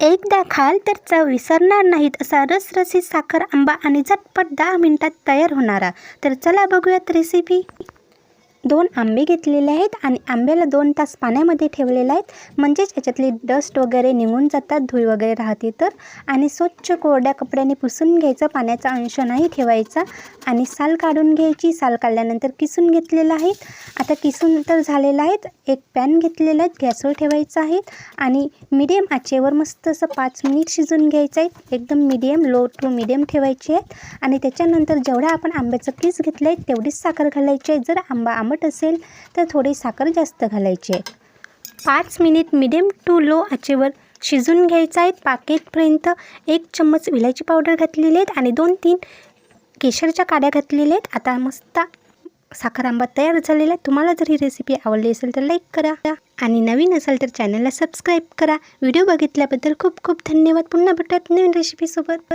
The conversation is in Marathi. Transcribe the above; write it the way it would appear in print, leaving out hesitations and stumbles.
एकदा खाल तर चव विसरणार नाहीत असा रसरशीत साखर आंबा आणि झटपट 10 मिनिटात तयार होणारा। तर चला बघूयात रेसिपी। 2 आंबे घेतलेले आहेत आणि आंब्याला 2 तास पाण्यामध्ये ठेवलेले आहेत, म्हणजेच याच्यातली डस्ट वगैरे निघून जातात, धूळ वगैरे राहते तर। आणि स्वच्छ कोरड्या कपड्याने पुसून घ्यायचं, पाण्याचा अंश नाही ठेवायचा। आणि साल काढून घ्यायची, साल काढल्यानंतर किसून घेतलेलं आहे। आता किसून तर झालेलं आहे। एक पॅन घेतलेलं आहे, गॅसवर ठेवायचं आहे आणि मीडियम आचेवर मस्त असं 5 मिनिट शिजून घ्यायचं आहे। एकदम मीडियम, लो टू मीडियम ठेवायचे आहे। आणि त्याच्यानंतर जेवढा आपण आंब्याचं किस घेतलं आहे तेवढीच साखर घालायची आहे। जर आंबा आंबट असेल तर थोडी साखर जास्त घालायची आहे। 5 मिनिट मीडियम टू लो आचेवर शिजून घ्यायचं आहे। पाकेटपर्यंत 1 चम्मच विलायची पावडर घातलेली आहे आणि 2-3 केशरच्या काड्या घातलेल्या आहेत। आता मस्त साखर आंबा तयार झालेला आहे। तुम्हाला जर ही रेसिपी आवडली असेल तर लाईक करा आणि नवीन असाल तर चॅनलला सबस्क्राईब करा। व्हिडिओ बघितल्याबद्दल खूप खूप धन्यवाद। पुन्हा भेटूयात नवीन रेसिपीसोबत।